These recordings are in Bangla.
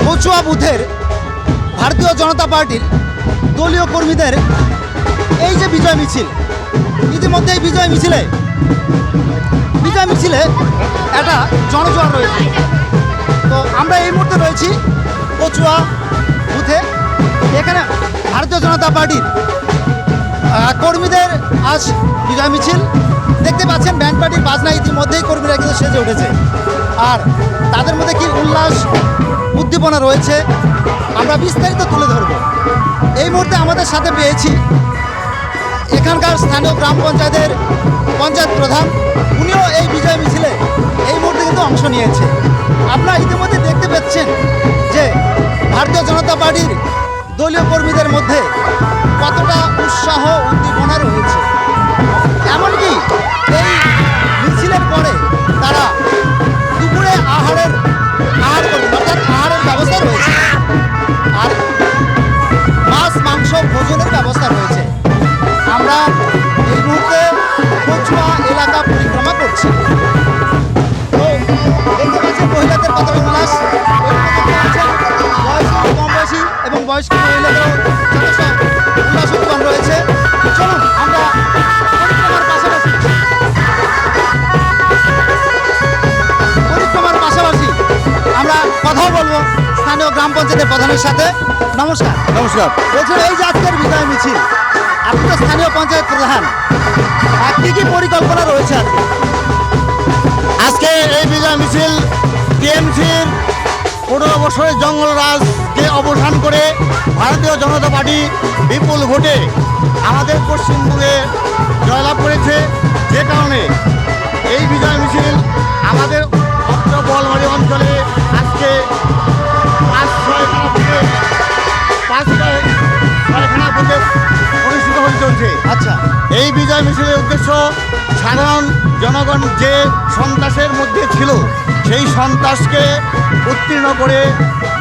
কচুয়া বুথের ভারতীয় জনতা পার্টির দলীয় কর্মীদের এই যে বিজয় মিছিল, ইতিমধ্যে এই বিজয় মিছিলে একটা জনজোয়ার রয়েছে। তো আমরা এই মুহূর্তে রয়েছি কচুয়া বুথে। এখানে ভারতীয় জনতা পার্টির কর্মীদের আজ বিজয় মিছিল দেখতে পাচ্ছেন। ব্যান্ড পার্টির বাজনা ইতিমধ্যেই কর্মীরা কিন্তু সেজে উঠেছে, আর তাদের মধ্যে কি উল্লাস উদ্দীপনা রয়েছে আমরা বিস্তারিত তুলে ধরব। এই মুহূর্তে আমাদের সাথে পেয়েছি এখানকার স্থানীয় গ্রাম পঞ্চায়েতের পঞ্চায়েত প্রধান, উনিও এই বিজয় মিছিলে এই মুহূর্তে কিন্তু অংশ নিয়েছে। আপনারা ইতিমধ্যে দেখতে পাচ্ছেন যে ভারতীয় জনতা পার্টির দলীয় কর্মীদের মধ্যে কতটা উৎসাহ উদ্দীপনা রয়েছে। এমনকি এই মিছিলের পরে তারা দুপুরে আহার করবেন, অর্থাৎ আহারের ব্যবস্থা রয়েছে, আর মাছ মাংস ভোজনের ব্যবস্থা রয়েছে। আমরা এই মুহূর্তে কচুয়া এলাকা পরিক্রমা করছি। তো দেখতে পাচ্ছেন মহিলাদের কত উল্লাস, কম বয়সী এবং বয়স্ক মহিলাদেরও যথেষ্ট উল্লাস উদ্দীপনা রয়েছে। চলুন আমরা পরিক্রমার পাশাপাশি আমরা কথাও বলবো স্থানীয় গ্রাম পঞ্চায়েতের প্রধানের সাথে। নমস্কার। নমস্কার। বলছি এই যে আজকের বিজয় মিছিল, আপনি তো স্থানীয় পঞ্চায়েত প্রধান, কী কী পরিকল্পনা রয়েছে আজকে এই বিজয় মিছিল টিএমসির 15 বছরের জঙ্গলরাজকে অবসান করে ভারতীয় জনতা পার্টি বিপুল ভোটে আমাদের পশ্চিমবঙ্গে জয়লাভ করেছে। যে কারণে এই বিজয় মিছিল আমাদের অত্র বোয়ালমারি অঞ্চলে আজকে 5-6 বুথে অনুষ্ঠিত হতে চলছে। আচ্ছা, এই বিজয় মিছিলের উদ্দেশ্য সাধারণ জনগণ যে সন্ত্রাসের মধ্যে ছিল সেই সন্ত্রাসকে উত্তীর্ণ করে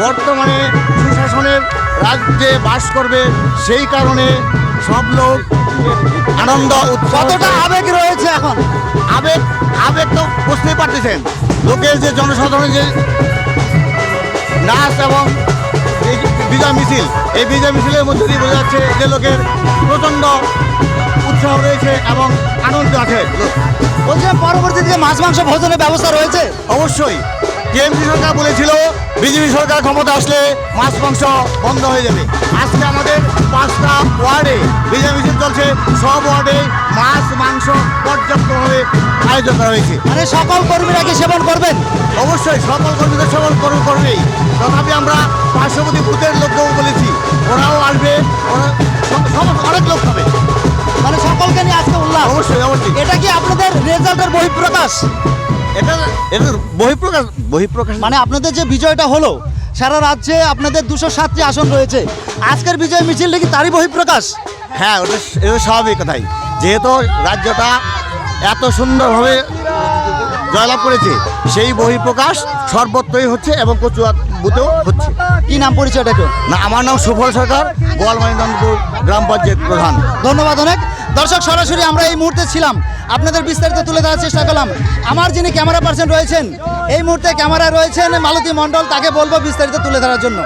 বর্তমানে সুশাসনের রাজ্যে বাস করবে, সেই কারণে সব লোক আনন্দ কতটা আবেগ রয়েছে এখন। আবেগ তো বুঝতেই পারতেছেন, লোকের যে জনসাধারণের যে নাচ এবং এই বিজয় মিছিল, এই বিজয় মিছিলের মধ্যে দিয়ে বোঝা যাচ্ছে যে লোকের প্রচণ্ড উৎসাহ রয়েছে এবং আনন্দ আছে। বলছিলাম পরবর্তীতে মাছ মাংস ভোজনের ব্যবস্থা রয়েছে। অবশ্যই টিএমসি সরকার বলেছিল বিজেপি সরকার ক্ষমতা আসলে মাছ মাংস বন্ধ হয়ে যাবে। আজকে আমাদের 5টা ওয়ার্ডে বিজয় মিছিল চলছে, সব ওয়ার্ডে মাছ মাংস পর্যাপ্তভাবে আয়োজন করা হয়েছে। মানে সকল কর্মীরা কি সেবন করবেন? অবশ্যই সকল কর্মীদের সেবন করবেই। তথাপি আমরা পার্শ্ববর্তী বুথের লোককেও বলেছি, ওরাও আসবে, অনেক লোক হবে। মানে সকলকে নিয়ে আজকে উল্লাস। অবশ্যই। এটা কি আপনাদের রেজাল্টের বহিঃপ্রকাশ? এটা বহিঃপ্রকাশ মানে আপনাদের যে বিজয়টা হলো, সারা রাজ্যে আপনাদের 207টি আসন রয়েছে, আজকের বিজয় মিছিলটা কি তারই বহিঃপ্রকাশ? হ্যাঁ, এটা স্বাভাবিক কথাই। যেহেতু রাজ্যটা এত সুন্দরভাবে জয়লাভ করেছে, সেই বহিঃপ্রকাশ সর্বত্রই হচ্ছে এবং কচুয়া বুথেও হচ্ছে। কি নাম, পরিচয়টা একটু? না, আমার নাম সুফল সরকার, বোয়ালমারিনন্দপুর গ্রাম পঞ্চায়েত প্রধান। ধন্যবাদ অনেক। দর্শক, সরাসরি আমরা এই মুহূর্তে ছিলাম, আপনাদের বিস্তারিত তুলে ধরার চেষ্টা করলাম। আমার যিনি ক্যামেরা পার্সন রয়েছেন, এই মুহূর্তে ক্যামেরায় রয়েছেন মালতী মণ্ডল, তাকে বলবো বিস্তারিত তুলে ধরার জন্য।